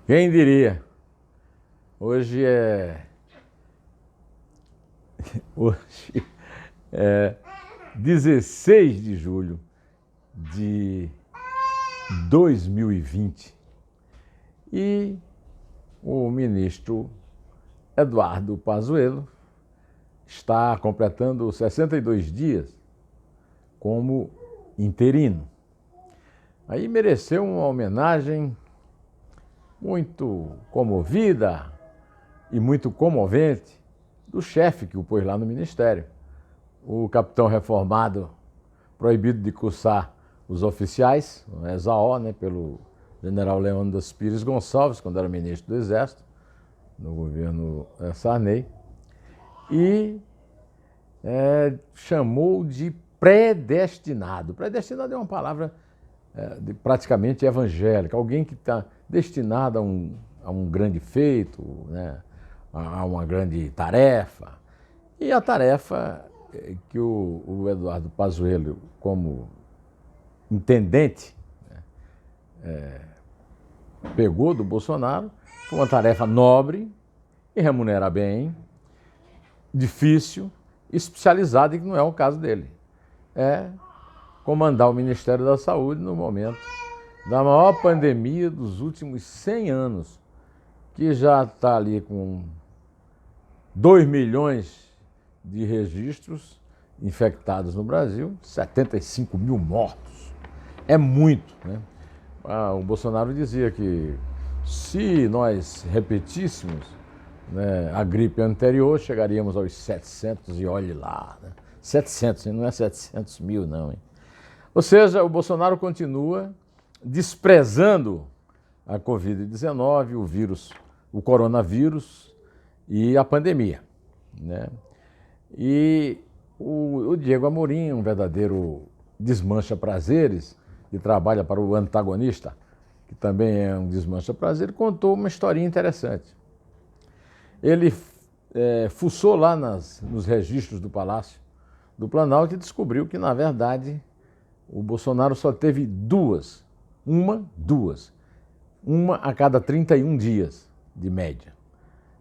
Quem diria? Hoje é. Hoje é 16 de julho de 2020 e o ministro Eduardo Pazuello está completando 62 dias como interino. Aí mereceu uma homenagem muito comovida e muito comovente do chefe que o pôs lá no ministério, o capitão reformado, proibido de cursar os oficiais, o ESAO, pelo general Leônidas Pires Gonçalves, quando era ministro do Exército, no governo Sarney, e chamou de predestinado. Predestinado é uma palavra praticamente evangélica, alguém que está destinado a um grande feito, a uma grande tarefa. E a tarefa que o Eduardo Pazuello, como intendente, pegou do Bolsonaro, foi uma tarefa nobre e remunera bem, difícil, especializada, e que não é o caso dele. É comandar o Ministério da Saúde no momento da maior pandemia dos últimos 100 anos, que já está ali com 2 milhões de registros infectados no Brasil, 75 mil mortos. É muito, né? O Bolsonaro dizia que se nós repetíssemos a gripe anterior, chegaríamos aos 700 e olhe lá. 700, não é 700 mil, não. Hein? Ou seja, o Bolsonaro continua desprezando a Covid-19, o vírus, o coronavírus e a pandemia. E o Diego Amorim, um verdadeiro desmancha-prazeres, que trabalha para o antagonista, que também é um desmancha-prazer, contou uma historinha interessante. Ele fuçou lá nos registros do Palácio do Planalto e descobriu que, na verdade, o Bolsonaro só teve duas a cada 31 dias, de média,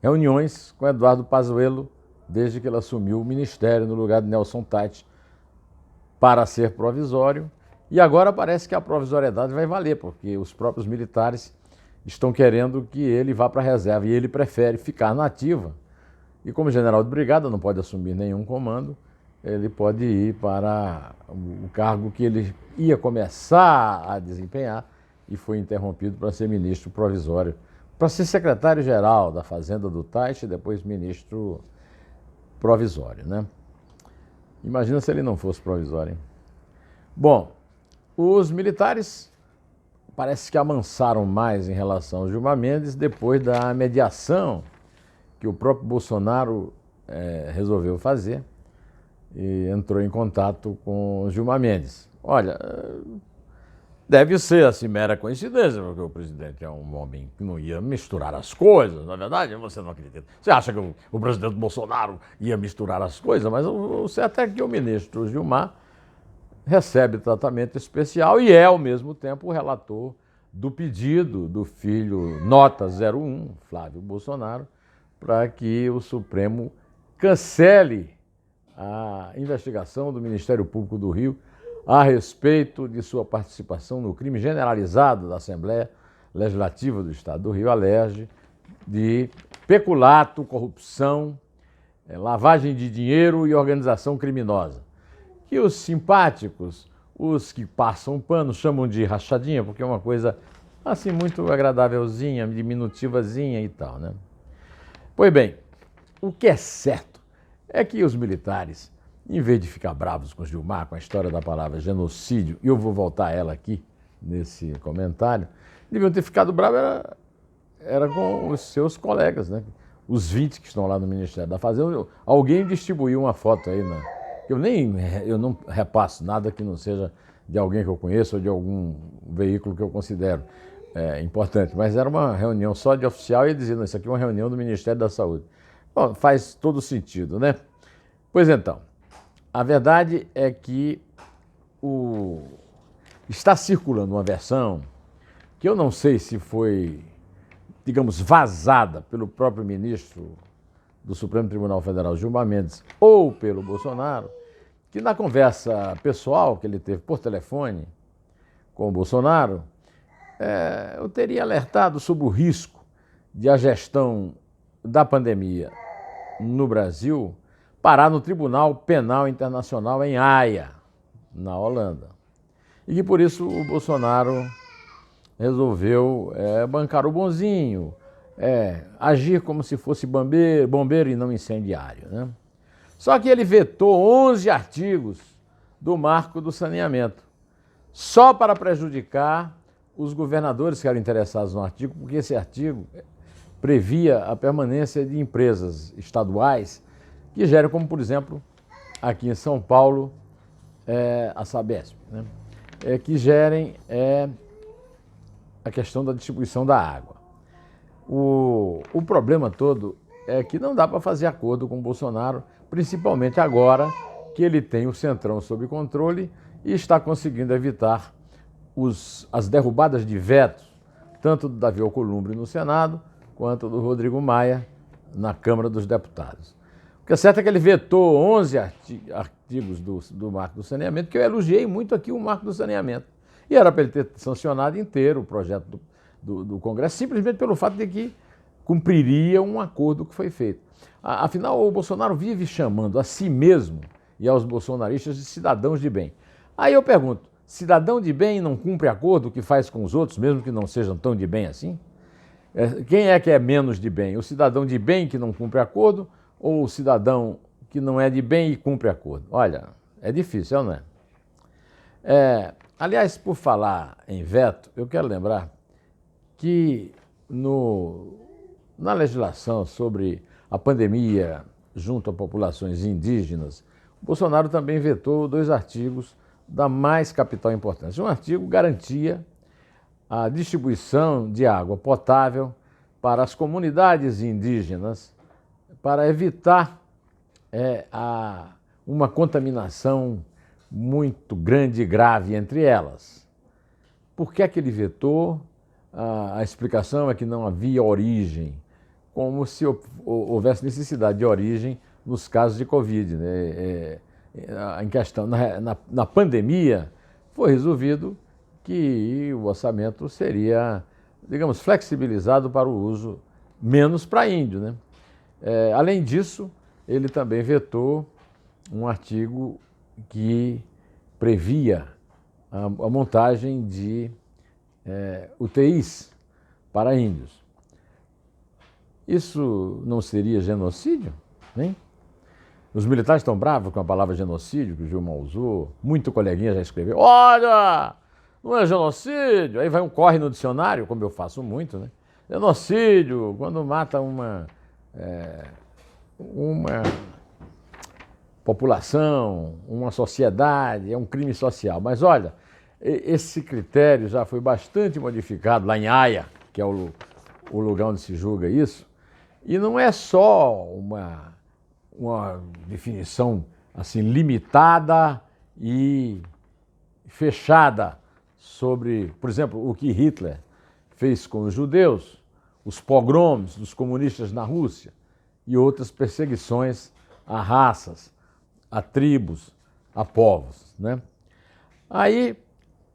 reuniões com Eduardo Pazuello, desde que ele assumiu o ministério no lugar de Nelson Taixe, para ser provisório. E agora parece que a provisoriedade vai valer, porque os próprios militares estão querendo que ele vá para a reserva, e ele prefere ficar na ativa. E como general de brigada não pode assumir nenhum comando, ele pode ir para o cargo que ele ia começar a desempenhar e foi interrompido para ser ministro provisório, para ser secretário-geral da Fazenda do Taixe e depois ministro provisório, Imagina se ele não fosse provisório, hein? Bom, os militares parece que amansaram mais em relação ao Gilmar Mendes depois da mediação que o próprio Bolsonaro resolveu fazer e entrou em contato com o Gilmar Mendes. Olha, deve ser assim mera coincidência, porque o presidente é um homem que não ia misturar as coisas, na verdade, você não acredita. Você acha que o presidente Bolsonaro ia misturar as coisas, mas o certo é que o ministro Gilmar recebe tratamento especial e é, ao mesmo tempo, o relator do pedido do filho Nota 01, Flávio Bolsonaro, para que o Supremo cancele a investigação do Ministério Público do Rio a respeito de sua participação no crime generalizado da Assembleia Legislativa do Estado do Rio, Alerj, de peculato, corrupção, lavagem de dinheiro e organização criminosa. Que os simpáticos, os que passam pano, chamam de rachadinha, porque é uma coisa assim muito agradávelzinha, diminutivazinha e tal, Pois bem, o que é certo é que os militares, em vez de ficar bravos com Gilmar, com a história da palavra genocídio, e eu vou voltar a ela aqui, nesse comentário, deviam ter ficado bravos era com os seus colegas, Os 20 que estão lá no Ministério da Fazenda. Alguém distribuiu uma foto aí, eu não repasso nada que não seja de alguém que eu conheço ou de algum veículo que eu considero importante, mas era uma reunião só de oficial e dizendo, isso aqui é uma reunião do Ministério da Saúde. Bom, faz todo sentido, Pois então, a verdade é que está circulando uma versão que eu não sei se foi digamos, vazada pelo próprio ministro do Supremo Tribunal Federal, Gilmar Mendes, ou pelo Bolsonaro, que na conversa pessoal que ele teve por telefone com o Bolsonaro, eu teria alertado sobre o risco de a gestão da pandemia no Brasil parar no Tribunal Penal Internacional em Haia, na Holanda. E que por isso o Bolsonaro resolveu bancar o bonzinho, agir como se fosse bombeiro e não incendiário, né? Só que ele vetou 11 artigos do Marco do Saneamento, só para prejudicar os governadores que eram interessados no artigo, porque esse artigo previa a permanência de empresas estaduais que geram, como por exemplo, aqui em São Paulo, a Sabesp, né? Que gerem a questão da distribuição da água. O problema todo é que não dá para fazer acordo com o Bolsonaro, principalmente agora que ele tem o Centrão sob controle e está conseguindo evitar as derrubadas de vetos, tanto do Davi Alcolumbre no Senado, quanto do Rodrigo Maia na Câmara dos Deputados. O que é certo é que ele vetou 11 artigos do Marco do Saneamento, que eu elogiei muito aqui o Marco do Saneamento. E era para ele ter sancionado inteiro o projeto do Congresso, simplesmente pelo fato de que cumpriria um acordo que foi feito. Afinal, o Bolsonaro vive chamando a si mesmo e aos bolsonaristas de cidadãos de bem. Aí eu pergunto, cidadão de bem não cumpre acordo que faz com os outros, mesmo que não sejam tão de bem assim? Quem é que é menos de bem? O cidadão de bem que não cumpre acordo ou o cidadão que não é de bem e cumpre acordo? Olha, é difícil, não é? Aliás, por falar em veto, eu quero lembrar que na legislação sobre a pandemia junto a populações indígenas, o Bolsonaro também vetou 2 artigos da mais capital importância. Um artigo garantia a distribuição de água potável para as comunidades indígenas para evitar uma contaminação muito grande e grave entre elas. Por que é que ele vetou? A explicação é que não havia origem, como se houvesse necessidade de origem nos casos de Covid, né? Em questão, na pandemia, foi resolvido que o orçamento seria, digamos, flexibilizado para o uso menos para índio, né? Além disso, ele também vetou um artigo que previa a montagem de UTIs para índios. Isso não seria genocídio, hein? Os militares estão bravos com a palavra genocídio, que o Gilmar usou, muito coleguinha já escreveu, olha, não é genocídio, aí vai um corre no dicionário, como eu faço muito, né? Genocídio, quando mata uma população, uma sociedade, é um crime social. Mas olha, esse critério já foi bastante modificado lá em Haia, que é o lugar onde se julga isso, e não é só uma definição assim limitada e fechada sobre, por exemplo, o que Hitler fez com os judeus, os pogroms dos comunistas na Rússia e outras perseguições a raças, a tribos, a povos, né? Aí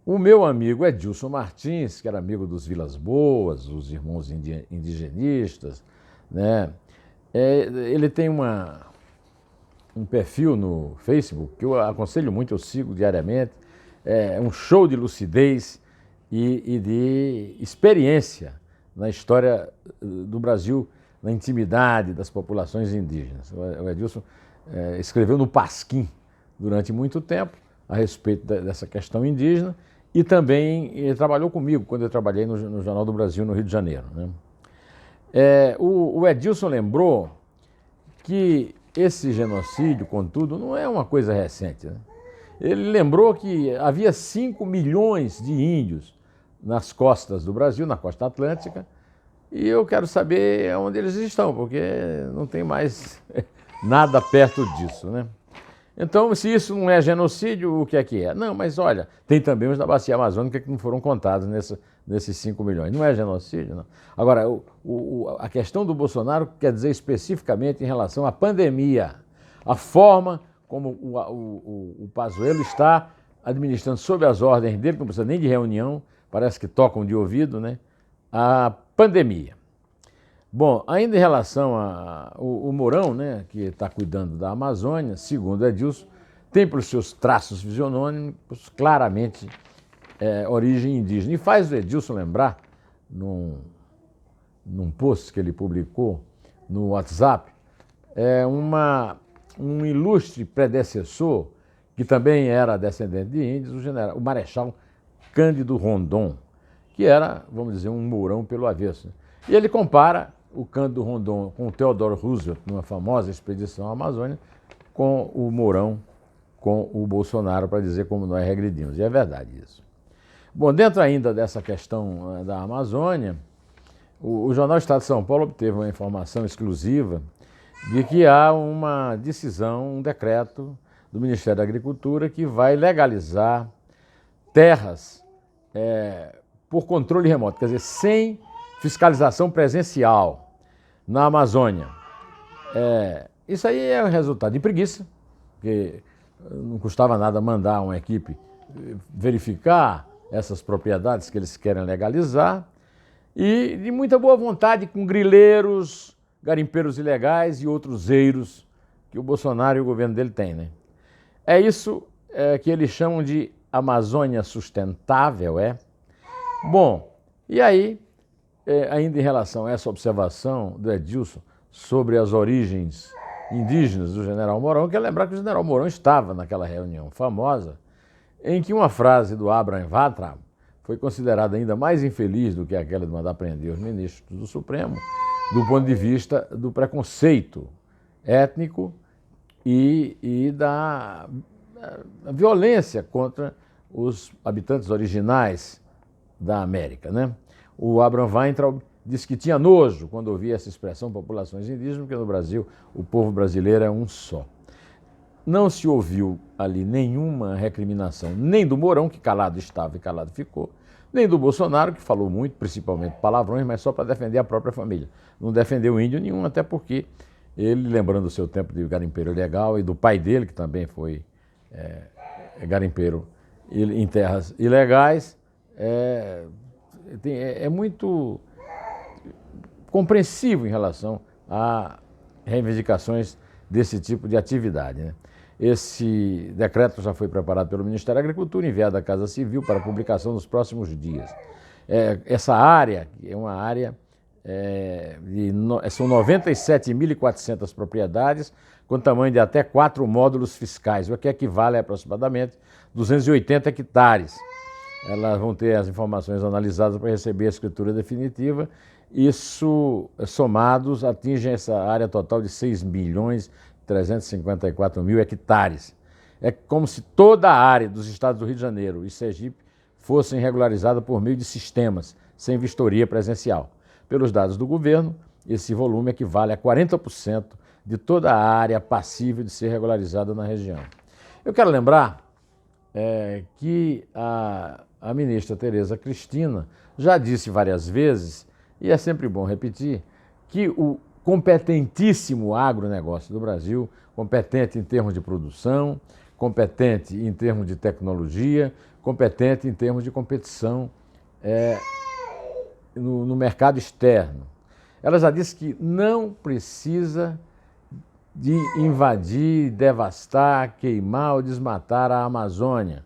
o meu amigo Edilson Martins, que era amigo dos Vilas Boas, os irmãos indigenistas, né? Ele tem um perfil no Facebook que eu aconselho muito, eu sigo diariamente, um show de lucidez e de experiência na história do Brasil, na intimidade das populações indígenas. O Edilson escreveu no Pasquim durante muito tempo a respeito dessa questão indígena e também ele trabalhou comigo quando eu trabalhei no Jornal do Brasil, no Rio de Janeiro, né? O Edilson lembrou que esse genocídio, contudo, não é uma coisa recente, né? Ele lembrou que havia 5 milhões de índios nas costas do Brasil, na costa atlântica, e eu quero saber onde eles estão, porque não tem mais nada perto disso, né? Então, se isso não é genocídio, o que é que é? Não, mas olha, tem também os da Bacia Amazônica que não foram contados nesses 5 milhões. Não é genocídio, não. Agora, a questão do Bolsonaro quer dizer especificamente em relação à pandemia, a forma como o Pazuello está administrando sob as ordens dele, que não precisa nem de reunião, parece que tocam de ouvido, né, a pandemia. Bom, ainda em relação ao Mourão, né, que está cuidando da Amazônia, segundo Edilson, tem por seus traços fisionômicos claramente origem indígena. E faz o Edilson lembrar, num post que ele publicou no WhatsApp, um ilustre predecessor, que também era descendente de índios, o Marechal Cândido Rondon, que era, vamos dizer, um Mourão pelo avesso. E ele compara o Cândido Rondon com o Theodore Roosevelt, numa famosa expedição à Amazônia, com o Mourão, com o Bolsonaro, para dizer como nós regredimos. E é verdade isso. Bom, dentro ainda dessa questão da Amazônia, o Jornal Estado de São Paulo obteve uma informação exclusiva de que há uma decisão, um decreto do Ministério da Agricultura que vai legalizar terras por controle remoto, quer dizer, sem fiscalização presencial na Amazônia. Isso aí é o resultado de preguiça, porque não custava nada mandar uma equipe verificar essas propriedades que eles querem legalizar, e de muita boa vontade com grileiros, garimpeiros ilegais e outros eiros que o Bolsonaro e o governo dele têm, né? É isso que eles chamam de Amazônia sustentável, Bom, e aí, ainda em relação a essa observação do Edilson sobre as origens indígenas do general Mourão, quero lembrar que o general Mourão estava naquela reunião famosa em que uma frase do Abraham Weintraub foi considerada ainda mais infeliz do que aquela de mandar prender os ministros do Supremo, do ponto de vista do preconceito étnico e da violência contra os habitantes originais da América, né? O Abraham Weintraub disse que tinha nojo quando ouvia essa expressão populações indígenas, porque no Brasil o povo brasileiro é um só. Não se ouviu ali nenhuma recriminação, nem do Mourão, que calado estava e calado ficou, nem do Bolsonaro, que falou muito, principalmente palavrões, mas só para defender a própria família. Não defendeu índio nenhum, até porque ele, lembrando o seu tempo de garimpeiro ilegal e do pai dele, que também foi garimpeiro em terras ilegais, é muito compreensivo em relação a reivindicações desse tipo de atividade, né? Esse decreto já foi preparado pelo Ministério da Agricultura, enviado à Casa Civil para publicação nos próximos dias. Essa área é uma área, são 97.400 propriedades, com tamanho de até 4 módulos fiscais, o que equivale a aproximadamente 280 hectares. Elas vão ter as informações analisadas para receber a escritura definitiva. Isso, somados, atinge essa área total de 6.354.000 hectares. É como se toda a área dos estados do Rio de Janeiro e Sergipe fossem regularizadas por meio de sistemas, sem vistoria presencial. Pelos dados do governo, esse volume equivale a 40% de toda a área passível de ser regularizada na região. Eu quero lembrar que a ministra Tereza Cristina já disse várias vezes, e é sempre bom repetir, que o competentíssimo agronegócio do Brasil, competente em termos de produção, competente em termos de tecnologia, competente em termos de competição no mercado externo. Ela já disse que não precisa de invadir, devastar, queimar ou desmatar a Amazônia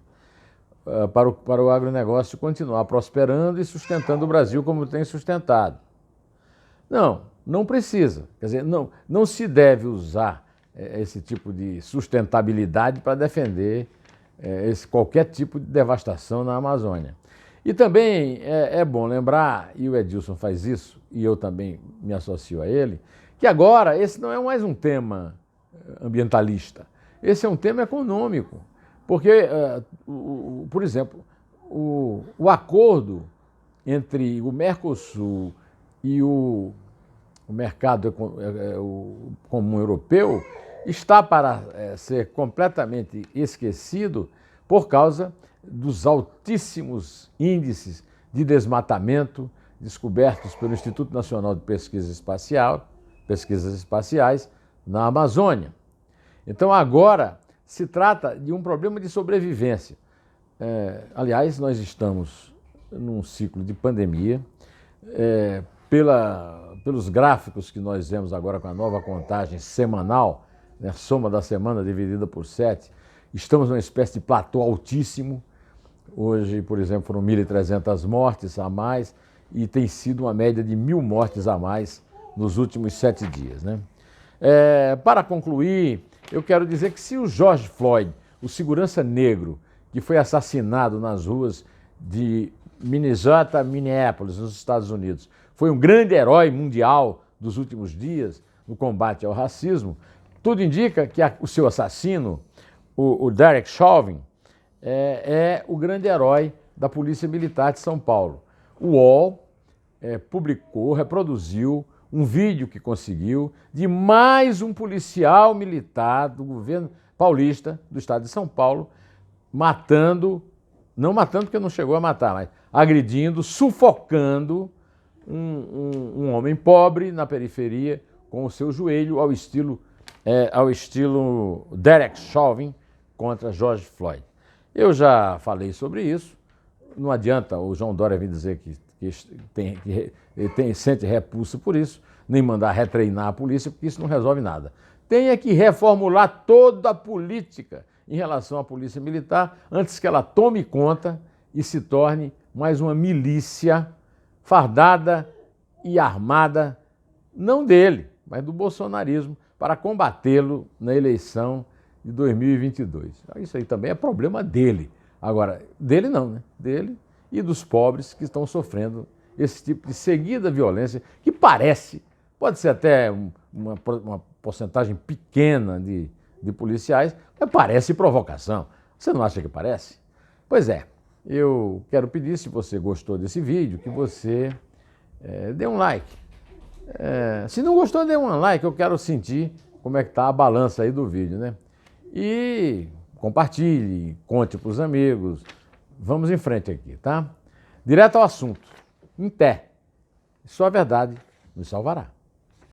para o agronegócio continuar prosperando e sustentando o Brasil como tem sustentado. Não precisa. Quer dizer, não se deve usar esse tipo de sustentabilidade para defender qualquer tipo de devastação na Amazônia. E também é bom lembrar, e o Edilson faz isso, e eu também me associo a ele, que agora esse não é mais um tema ambientalista, esse é um tema econômico. Porque, por exemplo, o acordo entre o Mercosul e o mercado comum europeu está para ser completamente esquecido por causa dos altíssimos índices de desmatamento descobertos pelo Instituto Nacional de Pesquisas Espaciais na Amazônia. Então agora se trata de um problema de sobrevivência. Aliás, nós estamos num ciclo de pandemia. Pelos gráficos que nós vemos agora com a nova contagem semanal, né, soma da semana dividida por 7, estamos numa espécie de platô altíssimo. Hoje, por exemplo, foram 1.300 mortes a mais e tem sido uma média de 1.000 mortes a mais nos últimos 7 dias. Né? Para concluir, eu quero dizer que se o George Floyd, o segurança negro, que foi assassinado nas ruas de Minneapolis, nos Estados Unidos, foi um grande herói mundial dos últimos dias no combate ao racismo, tudo indica que o seu assassino, o Derek Chauvin, é o grande herói da Polícia Militar de São Paulo. O UOL publicou, reproduziu um vídeo que conseguiu de mais um policial militar do governo paulista do estado de São Paulo, não matando porque não chegou a matar, mas agredindo, sufocando um homem pobre na periferia com o seu joelho ao estilo Derek Chauvin contra George Floyd. Eu já falei sobre isso, não adianta o João Dória vir dizer que sente repulsa por isso, nem mandar retreinar a polícia, porque isso não resolve nada. Tem que reformular toda a política em relação à polícia militar antes que ela tome conta e se torne mais uma milícia fardada e armada, não dele, mas do bolsonarismo, para combatê-lo na eleição de 2022. Isso aí também é problema dele. Agora, dele não, né? Dele e dos pobres que estão sofrendo esse tipo de seguida violência, que pode ser até uma porcentagem pequena de policiais, mas parece provocação. Você não acha que parece? Pois é, eu quero pedir, se você gostou desse vídeo, que você dê um like. Se não gostou, dê um like, eu quero sentir como é que está a balança aí do vídeo, né? E compartilhe, conte para os amigos. Vamos em frente aqui, tá? Direto ao assunto. Em pé. Só a verdade nos salvará.